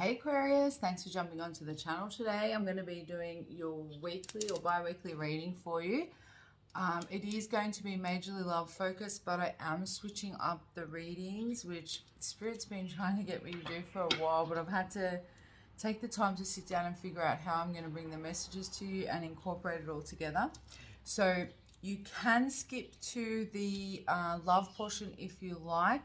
Hey Aquarius, thanks for jumping onto the channel today. I'm going to be doing your weekly or bi-weekly reading for you. It is going to be majorly love focused, but I am switching up the readings, which Spirit's been trying to get me to do for a while, but I've had to take the time to sit down and figure out how I'm going to bring the messages to you and incorporate it all together. So you can skip to the love portion if you like,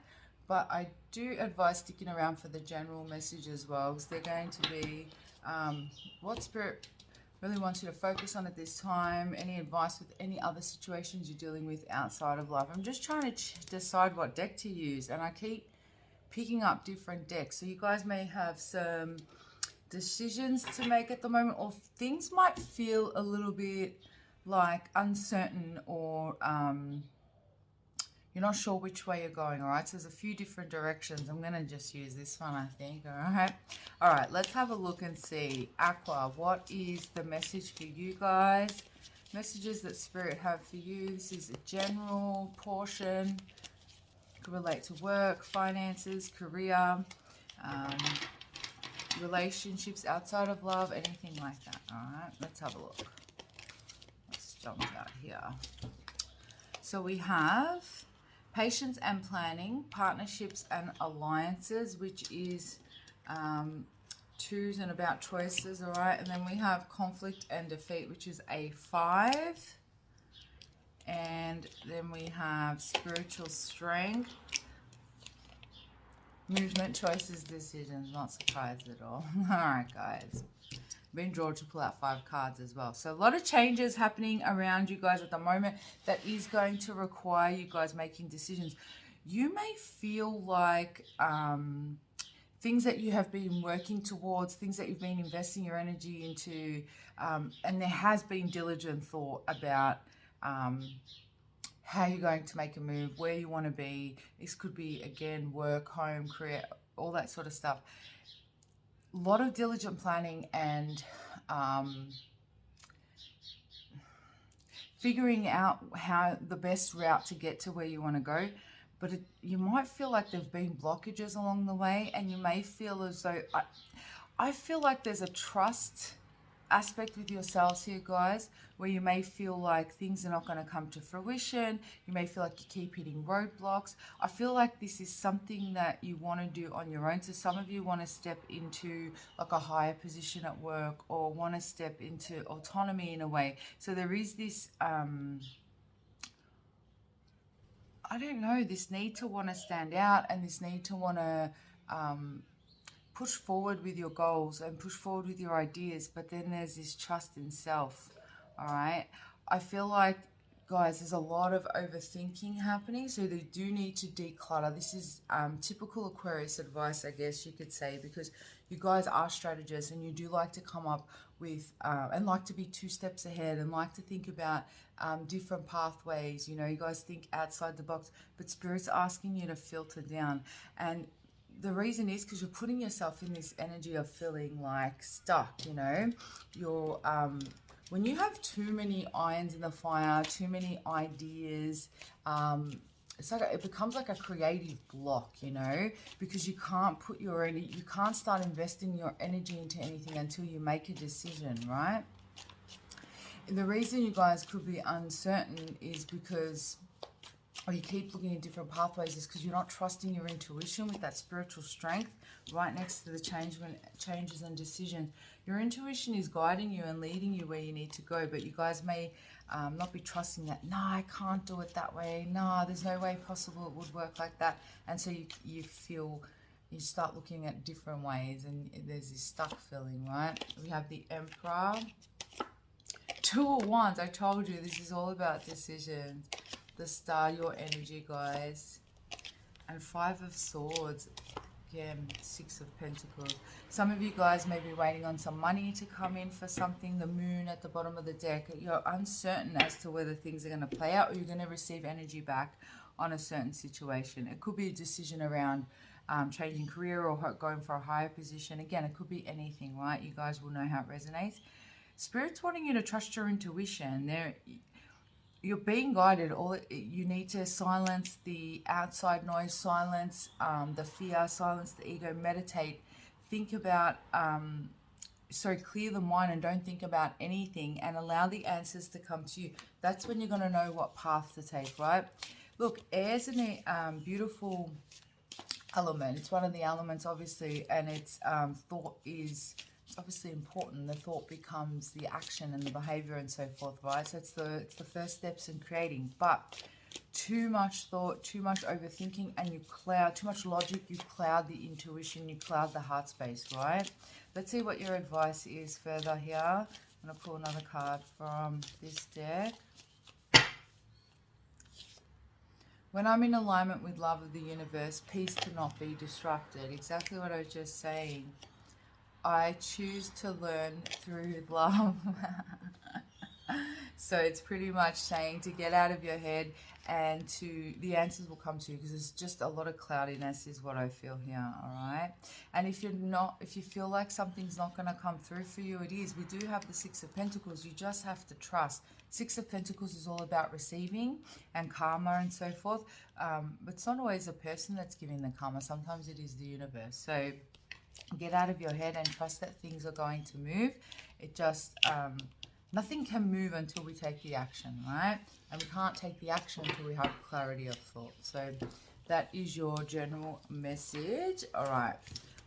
but I do advise sticking around for the general message as well, because they're going to be what Spirit really wants you to focus on at this time. Any advice with any other situations you're dealing with outside of love. I'm just trying to decide what deck to use, and I keep picking up different decks. So you guys may have some decisions to make at the moment, or things might feel a little bit like uncertain, or you're not sure which way you're going. All right, so there's a few different directions. I'm gonna just use this one, I think. All right, let's have a look and see. Aqua, what is the message for you guys? Messages that Spirit have for you. This is a general portion. Could relate to work, finances, career, relationships outside of love, anything like that. All right, let's have a look. Let's jump out here. So we have patience and planning, partnerships and alliances, which is twos and about choices. All right, and then we have conflict and defeat, which is a 5. And then we have spiritual strength, movement, choices, decisions. Not surprised at all. All right, guys. Been drawn to pull out 5 cards as well. So a lot of changes happening around you guys at the moment that is going to require you guys making decisions. You may feel like things that you have been working towards, things that you've been investing your energy into, and there has been diligent thought about how you're going to make a move, where you want to be. This could be, again, work, home, career, all that sort of stuff. A lot of diligent planning and figuring out how the best route to get to where you want to go. But you might feel like there have been blockages along the way, and you may feel as though, I feel like there's a trust aspect with yourselves here, guys, where you may feel like things are not going to come to fruition. You may feel like you keep hitting roadblocks. I feel like this is something that you want to do on your own. So some of you want to step into like a higher position at work, or want to step into autonomy in a way. So there is this I don't know, this need to want to stand out, and this need to want to push forward with your goals and push forward with your ideas, but then there's this trust in self. All right, I feel like, guys, there's a lot of overthinking happening, so they do need to declutter. This is typical Aquarius advice, I guess you could say, because you guys are strategists and you do like to come up with and like to be 2 steps ahead, and like to think about different pathways. You know, you guys think outside the box, but Spirit's asking you to filter down. And the reason is because you're putting yourself in this energy of feeling like stuck. You know, you're when you have too many irons in the fire, too many ideas, it's like it becomes like a creative block, you know, because you can't put your energy, you can't start investing your energy into anything until you make a decision, right? And the reason you guys could be uncertain is because, or you keep looking at different pathways, is because you're not trusting your intuition with that spiritual strength right next to the changes and decisions. Your intuition is guiding you and leading you where you need to go, but you guys may not be trusting that. No, I can't do it that way. No, there's no way possible it would work like that. And so you feel, you start looking at different ways, and there's this stuck feeling, right? We have the Emperor. 2 of Wands. I told you this is all about decisions. The Star, your energy, guys. And 5 of Swords. Again, 6 of Pentacles. Some of you guys may be waiting on some money to come in for something. The Moon at the bottom of the deck. You're uncertain as to whether things are going to play out, or you're going to receive energy back on a certain situation. It could be a decision around changing career or going for a higher position. Again, it could be anything, right? You guys will know how it resonates. Spirit's wanting you to trust your intuition. You're being guided. You need to silence the outside noise, silence the fear, silence the ego, meditate, think about, clear the mind and don't think about anything and allow the answers to come to you. That's when you're going to know what path to take, right? Look, air's a beautiful element. It's one of the elements, obviously, and its thought is obviously important. The thought becomes the action and the behavior and so forth, right? So it's the first steps in creating. But too much thought, too much overthinking, and you cloud, too much logic, you cloud the intuition, you cloud the heart space, right? Let's see what your advice is further here. I'm going to pull another card from this deck. When I'm in alignment with love of the universe, peace cannot be disrupted. Exactly what I was just saying. I choose to learn through love. So it's pretty much saying to get out of your head and the answers will come to you, because it's just a lot of cloudiness is what I feel here, all right? And if you feel like something's not going to come through for you, it is. We do have the Six of Pentacles. You just have to trust. Six of Pentacles is all about receiving and karma and so forth. But it's not always a person that's giving the karma. Sometimes it is the universe. So get out of your head and trust that things are going to move. It just... nothing can move until we take the action, right? And we can't take the action until we have clarity of thought. So that is your general message. All right,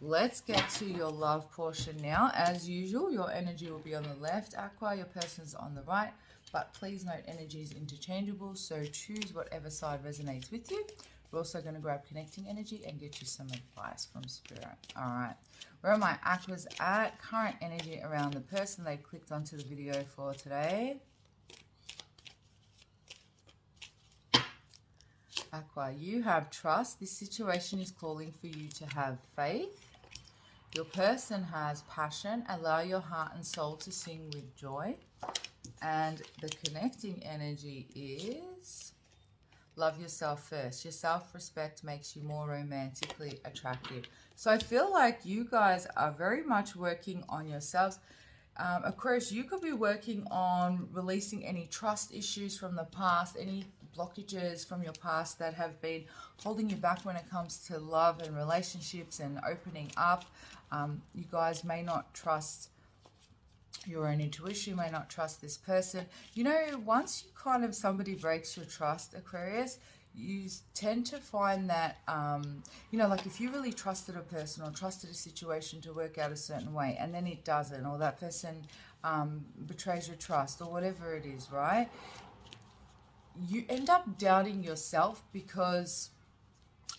let's get to your love portion now. As usual, your energy will be on the left, Aqua. Your person's on the right. But please note, energy is interchangeable, so choose whatever side resonates with you. We're also going to grab connecting energy and get you some advice from Spirit. All right. Where are my Aquas at? Current energy around the person they clicked onto the video for today. Aqua, you have trust. This situation is calling for you to have faith. Your person has passion. Allow your heart and soul to sing with joy. And the connecting energy is... love yourself first. Your self-respect makes you more romantically attractive. So I feel like you guys are very much working on yourselves. Aquarius, you could be working on releasing any trust issues from the past, any blockages from your past that have been holding you back when it comes to love and relationships and opening up. You guys may not trust your own intuition, you may not trust this person. You know, once you kind of, somebody breaks your trust, Aquarius, you tend to find that, you know, like if you really trusted a person or trusted a situation to work out a certain way and then it doesn't, or that person betrays your trust or whatever it is, right? You end up doubting yourself because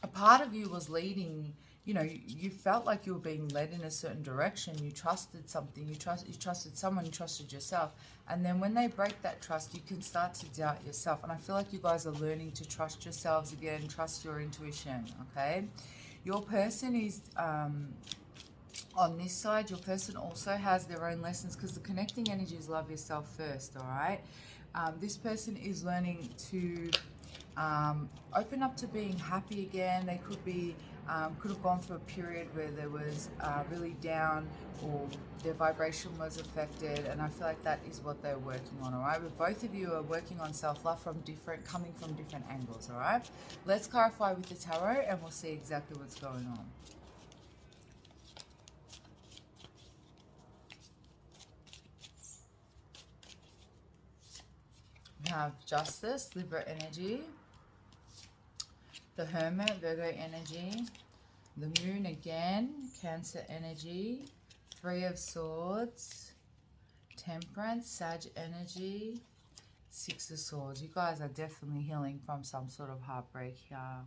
a part of you was leading. You know, you felt like you were being led in a certain direction. You trusted something, you trusted someone, you trusted yourself. And then when they break that trust, you can start to doubt yourself. And I feel like you guys are learning to trust yourselves again, trust your intuition, okay? Your person is, on this side, your person also has their own lessons, because the connecting energy is love yourself first, all right? This person is learning to open up to being happy again. They could be... could have gone through a period where there was really down, or their vibration was affected, and I feel like that is what they're working on, all right? But both of you are working on self-love coming from different angles, all right? Let's clarify with the tarot and we'll see exactly what's going on. We have Justice, Libra energy, the Hermit, Virgo energy, the Moon again, Cancer energy, Three of Swords, Temperance, Sag energy, Six of Swords. You guys are definitely healing from some sort of heartbreak here.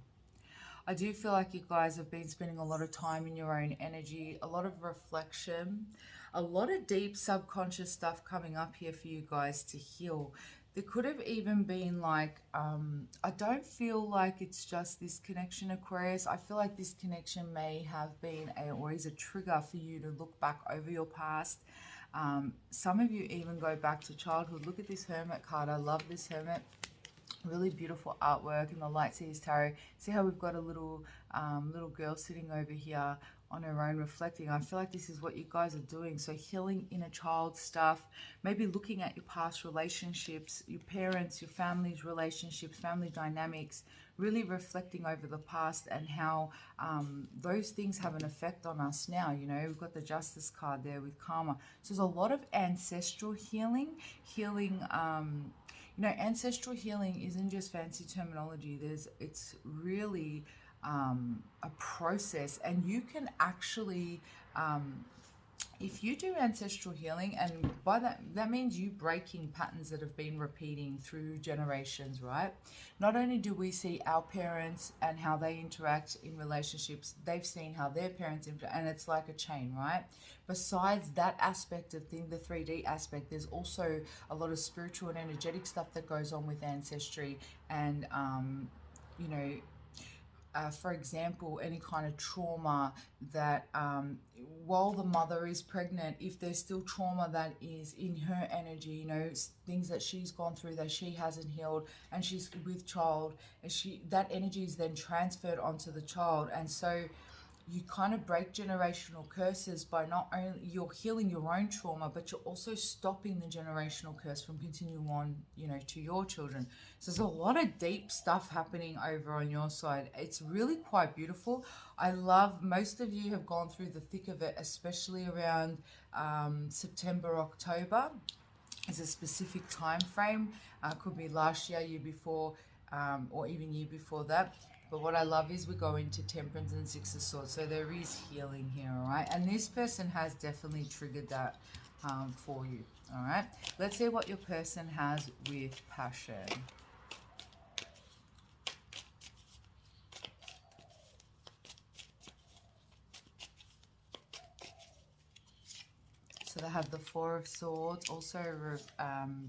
I do feel like you guys have been spending a lot of time in your own energy, a lot of reflection, a lot of deep subconscious stuff coming up here for you guys to heal. There could have even been like, I don't feel like it's just this connection, Aquarius. I feel like this connection may have been or is a trigger for you to look back over your past. Some of you even go back to childhood. Look at this Hermit card. I love this Hermit. Really beautiful artwork in the Light Seas Tarot. See how we've got a little little girl sitting over here on her own reflecting. I feel like this is what you guys are doing. So healing inner child stuff, maybe looking at your past relationships, your parents, your family's relationships, family dynamics, really reflecting over the past and how those things have an effect on us now. You know, we've got the Justice card there with karma. So there's a lot of ancestral healing. You know, ancestral healing isn't just fancy terminology. It's really a process, and you can actually, if you do ancestral healing, and by that means you breaking patterns that have been repeating through generations, right? Not only do we see our parents and how they interact in relationships, they've seen how their parents interact, and it's like a chain, right? Besides that aspect of thing, the 3D aspect, there's also a lot of spiritual and energetic stuff that goes on with ancestry, and you know, for example, any kind of trauma that while the mother is pregnant, if there's still trauma that is in her energy, you know, things that she's gone through that she hasn't healed, and she's with child, and that energy is then transferred onto the child. And so you kind of break generational curses by not only you're healing your own trauma, but you're also stopping the generational curse from continuing on, you know, to your children. So there's a lot of deep stuff happening over on your side. It's really quite beautiful. I love, most of you have gone through the thick of it, especially around September, October. It's a specific time frame. Could be last year, year before, or even year before that. But what I love is we go into Temperance and Six of Swords. So there is healing here, all right? And this person has definitely triggered that for you, all right? Let's see what your person has with passion. So they have the Four of Swords, also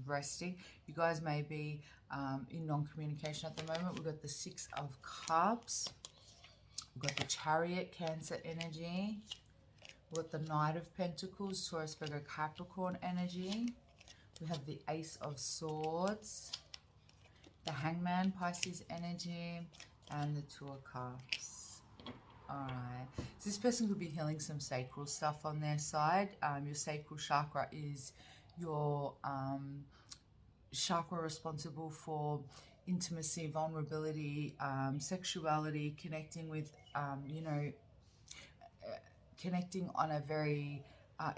resting. You guys may be in non-communication at the moment. We've got the Six of Cups. We've got the Chariot, Cancer energy. We've got the Knight of Pentacles, Taurus, Virgo, Capricorn energy. We have the Ace of Swords, the Hangman, Pisces energy, and the Two of Cups. Alright, so this person could be healing some sacral stuff on their side. Your sacral chakra is your chakra responsible for intimacy, vulnerability, sexuality, connecting with, you know, connecting on a very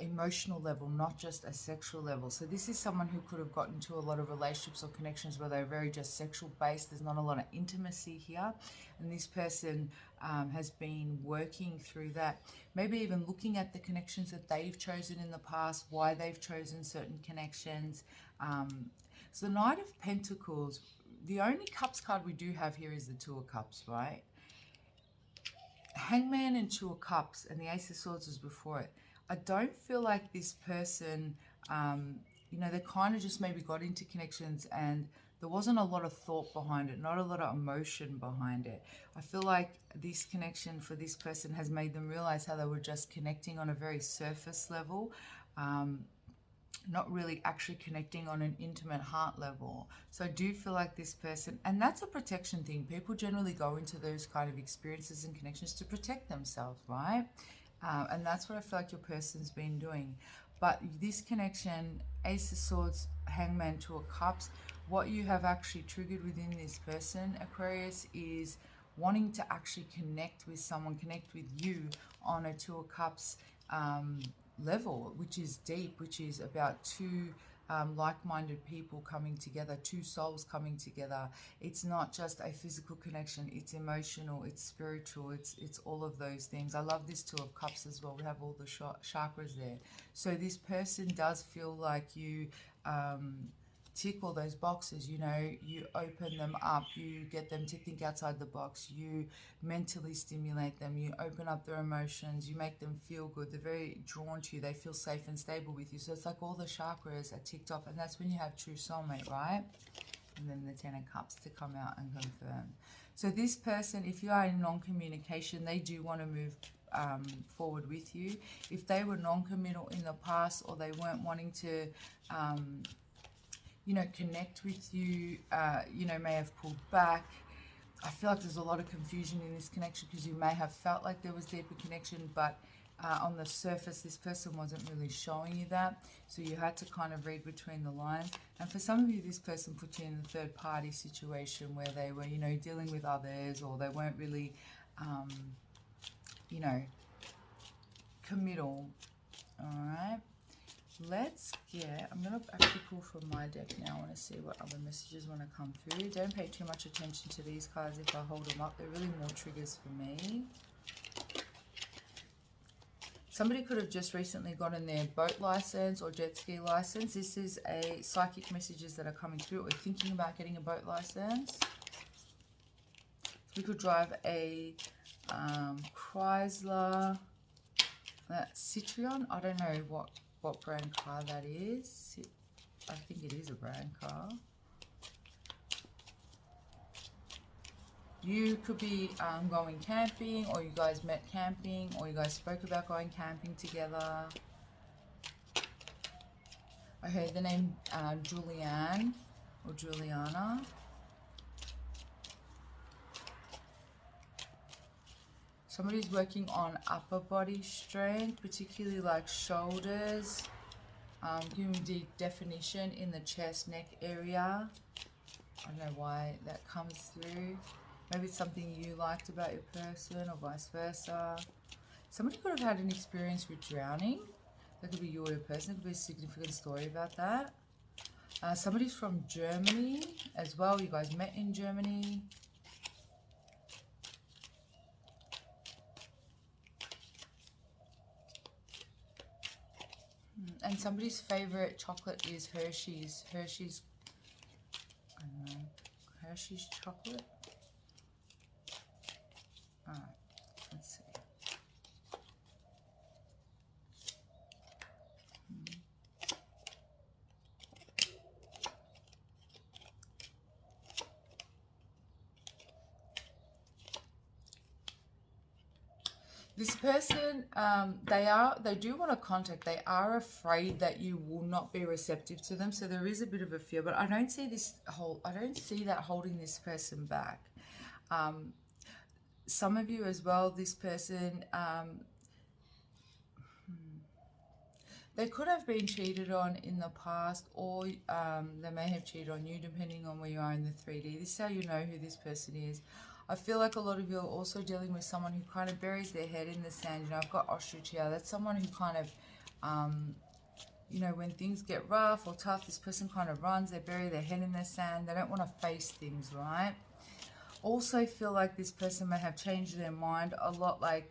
emotional level, not just a sexual level. So this is someone who could have gotten into a lot of relationships or connections where they're very just sexual based. There's not a lot of intimacy here, and this person has been working through that, maybe even looking at the connections that they've chosen in the past, why they've chosen certain connections. So the Knight of Pentacles, the only Cups card we do have here is the Two of Cups, right? Hangman and Two of Cups, and the Ace of Swords was before it. I don't feel like this person, you know, they kind of just maybe got into connections and there wasn't a lot of thought behind it, not a lot of emotion behind it. I feel like this connection for this person has made them realize how they were just connecting on a very surface level, not really actually connecting on an intimate heart level. So I do feel like this person, and that's a protection thing. People generally go into those kind of experiences and connections to protect themselves, right? And that's what I feel like your person's been doing. But this connection, Ace of Swords, Hangman, Two of Cups, what you have actually triggered within this person, Aquarius, is wanting to actually connect with someone, connect with you on a Two of Cups level, which is deep, which is about two like-minded people coming together, two souls coming together. It's not just a physical connection, it's emotional, it's spiritual, it's all of those things. I love this Two of Cups as well. We have all the chakras there. So this person does feel like you tick all those boxes, you know, you open them up, you get them to think outside the box, you mentally stimulate them, you open up their emotions, you make them feel good, they're very drawn to you, they feel safe and stable with you. So it's like all the chakras are ticked off, and that's when you have true soulmate, right? And then the Ten of Cups to come out and confirm. So this person, if you are in non-communication, they do want to move forward with you. If they were non-committal in the past, or they weren't wanting to you know, connect with you, you know, may have pulled back. I feel like there's a lot of confusion in this connection because you may have felt like there was deeper connection, but on the surface this person wasn't really showing you that, so you had to kind of read between the lines. And for some of you, this person put you in a third party situation where they were, you know, dealing with others, or they weren't really you know, committal. All right, let's get, I'm going to actually pull from my deck now. I want to see what other messages want to come through. Don't pay too much attention to these cards if I hold them up. They're really more triggers for me. Somebody could have just recently gotten their boat license or jet ski license. This is a psychic messages that are coming through, or thinking about getting a boat license. We could drive a Chrysler, Citroen. I don't know what brand car that is. I think it is a brand car. You could be going camping, or you guys met camping, or you guys spoke about going camping together. I heard the name Julianne or Juliana. Somebody's working on upper body strength, particularly like shoulders, giving deep definition in the chest, neck area. I don't know why that comes through. Maybe it's something you liked about your person, or vice versa. Somebody could have had an experience with drowning. That could be you or your person. It could be a significant story about that. Somebody's from Germany as well. You guys met in Germany. And somebody's favorite chocolate is Hershey's. Hershey's, I don't know, Hershey's chocolate. Alright, let's see. This person, they do want to contact. They are afraid that you will not be receptive to them. So there is a bit of a fear, but I don't see I don't see that holding this person back. Some of you as well, this person, they could have been cheated on in the past, or they may have cheated on you, depending on where you are in the 3D. This is how you know who this person is. I feel like a lot of you are also dealing with someone who kind of buries their head in the sand. You know, I've got ostrich here. That's someone who kind of, you know, when things get rough or tough, this person kind of runs. They bury their head in the sand. They don't want to face things, right? Also feel like this person may have changed their mind a lot, like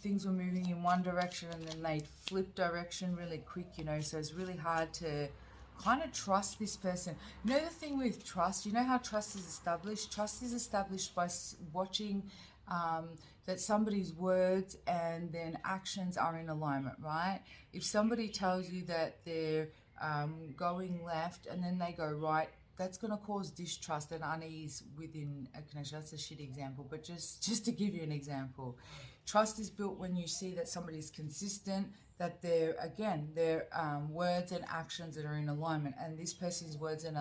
things were moving in one direction and then they flip direction really quick, you know, so it's really hard to kind of trust this person. You know the thing with trust, you know how trust is established? Trust is established by watching that somebody's words and then actions are in alignment, right? If somebody tells you that they're going left and then they go right, that's going to cause distrust and unease within a connection. That's a shit example, but just to give you an example, trust is built when you see that somebody's consistent, that their words and actions that are in alignment, and this person's words and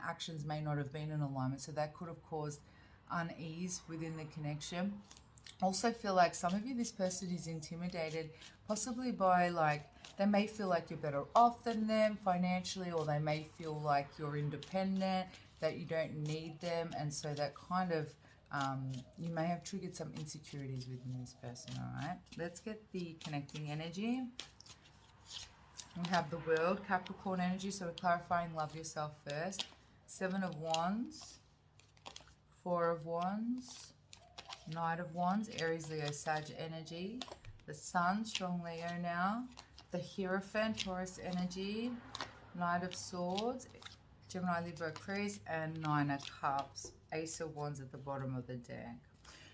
actions may not have been in alignment, so that could have caused unease within the connection. Also feel like some of you, this person is intimidated, possibly by, like, they may feel like you're better off than them financially, or they may feel like you're independent, that you don't need them, and so that kind of, you may have triggered some insecurities within this person, all right? Let's get the connecting energy. We have the World, Capricorn energy, so we're clarifying love yourself first. 7 of Wands, 4 of Wands, Knight of Wands, Aries, Leo, Sag energy. The Sun, strong Leo now. The Hierophant, Taurus energy. Knight of Swords, Gemini, Libra, Aquarius, and 9 of Cups. Ace of Wands at the bottom of the deck.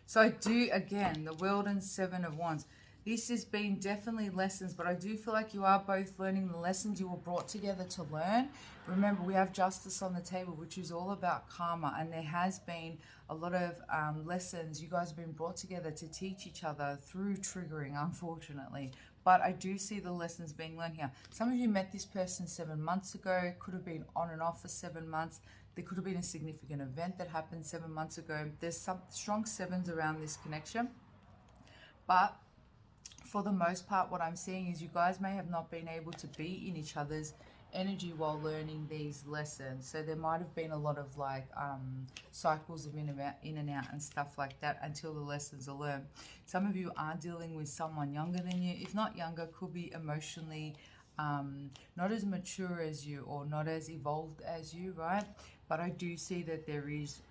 So I do, again, the World and 7 of Wands. This has been definitely lessons, but I do feel like you are both learning the lessons you were brought together to learn. Remember, we have Justice on the table, which is all about karma, and there has been a lot of lessons. You guys have been brought together to teach each other through triggering, unfortunately. but I do see the lessons being learned here. Some of you met this person 7 months ago. It could have been on and off for 7 months. There could have been a significant event that happened 7 months ago. There's some strong sevens around this connection. But for the most part, what I'm seeing is you guys may have not been able to be in each other's energy while learning these lessons. So there might have been a lot of like cycles of in and out and stuff like that until the lessons are learned. Some of you are dealing with someone younger than you. If not younger, could be emotionally not as mature as you or not as evolved as you, right? But I do see that there is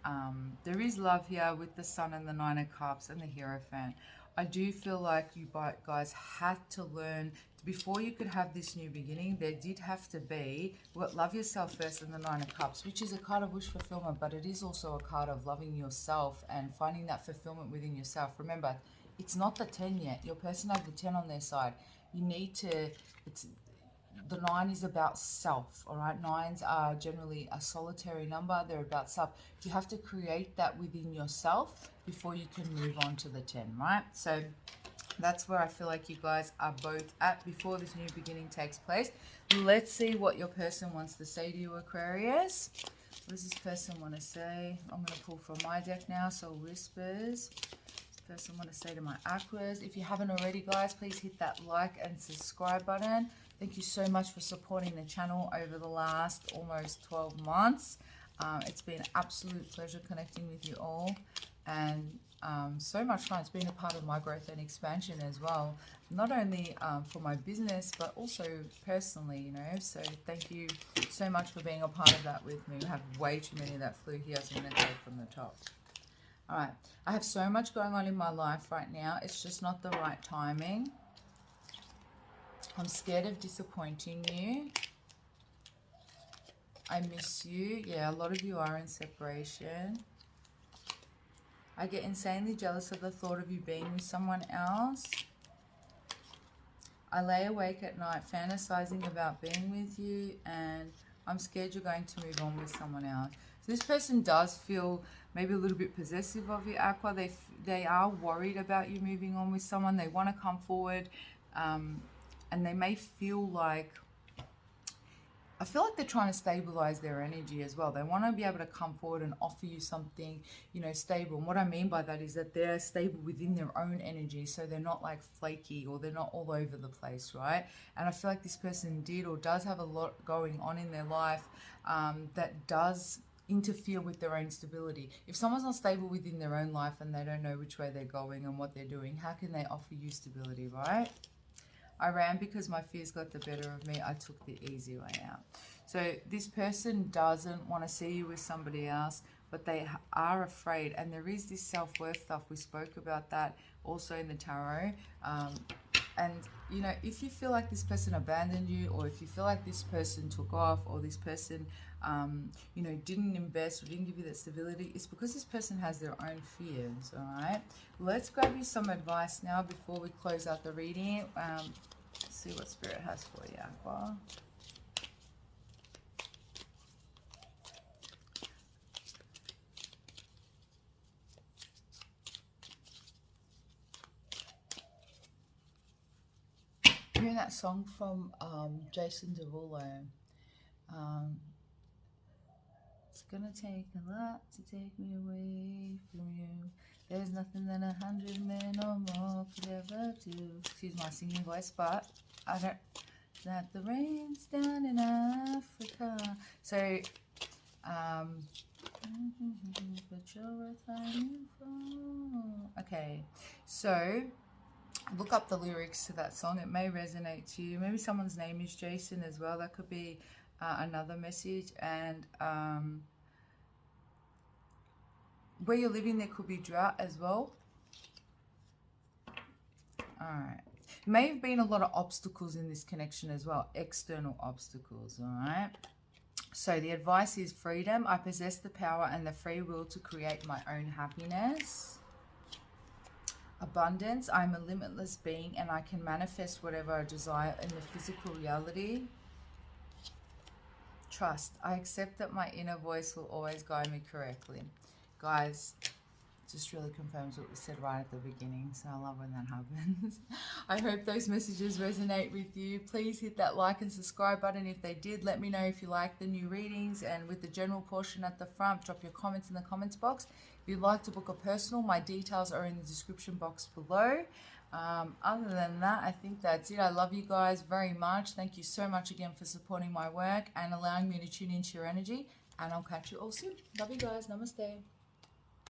love here with the Sun and the Nine of Cups and the Hierophant. I do feel like you guys had to learn, before you could have this new beginning, there did have to be, love yourself first, and the Nine of Cups, which is a card of wish fulfillment, but it is also a card of loving yourself and finding that fulfillment within yourself. Remember, it's not the 10 yet. Your person has the 10 on their side. You need to, the 9 is about self, all right? 9s are generally a solitary number. They're about self. You have to create that within yourself before you can move on to the 10, right? So that's where I feel like you guys are both at before this new beginning takes place. Let's see what your person wants to say to you, Aquarius. What does this person want to say? I'm going to pull from my deck now, so whispers. Person want to say to my Aquas. If you haven't already, guys, please hit that like and subscribe button. Thank you so much for supporting the channel over the last almost 12 months. It's been an absolute pleasure connecting with you all, and so much fun. It's been a part of my growth and expansion as well, not only for my business but also personally, you know. So thank you so much for being a part of that with me. We have way too many that flew here, so I'm going to take from the top. All right, I have so much going on in my life right now. It's just not the right timing. I'm scared of disappointing you. I miss you. Yeah, a lot of you are in separation. I get insanely jealous of the thought of you being with someone else. I lay awake at night fantasizing about being with you, and I'm scared you're going to move on with someone else. So this person does feel maybe a little bit possessive of you, Aqua. They are worried about you moving on with someone. They want to come forward, and they may feel like, I feel like they're trying to stabilize their energy as well. They want to be able to come forward and offer you something, you know, stable. And what I mean by that is that they're stable within their own energy, so they're not like flaky or they're not all over the place, right? And I feel like this person did or does have a lot going on in their life that does interfere with their own stability. If someone's not stable within their own life and they don't know which way they're going and what they're doing, how can they offer you stability, right? I ran because my fears got the better of me. I took the easy way out. So this person doesn't want to see you with somebody else, but they are afraid. And there is this self-worth stuff. We spoke about that also in the tarot. And, you know, if you feel like this person abandoned you, or if you feel like this person took off, or this person, you know, didn't invest or didn't give you that stability, it's because this person has their own fears, all right? Let's grab you some advice now before we close out the reading. Let's see what Spirit has for you, Aqua. You know that song from Jason Derulo? It's gonna take a lot to take me away from you. There's nothing that 100 men or more could ever do. Excuse my singing voice, but I don't. That the rain's down in Africa. So, but you're worth fighting for. Okay, so look up the lyrics to that song. It may resonate to you. Maybe someone's name is Jason as well. That could be another message. And where you're living, there could be drought as well. All right. May have been a lot of obstacles in this connection as well. External obstacles, all right? So the advice is freedom. I possess the power and the free will to create my own happiness. Abundance. I'm a limitless being and I can manifest whatever I desire in the physical reality. Trust. I accept that my inner voice will always guide me correctly. Guys, just really confirms what was said right at the beginning. So I love when that happens. I hope those messages resonate with you. Please hit that like and subscribe button if they did. Let me know if you like the new readings, and with the general portion at the front, drop your comments in the comments box. If you'd like to book a personal, my details are in the description box below. Other than that, I think that's it. I love you guys very much. Thank you so much again for supporting my work and allowing me to tune into your energy. And I'll catch you all soon. Love you guys. Namaste.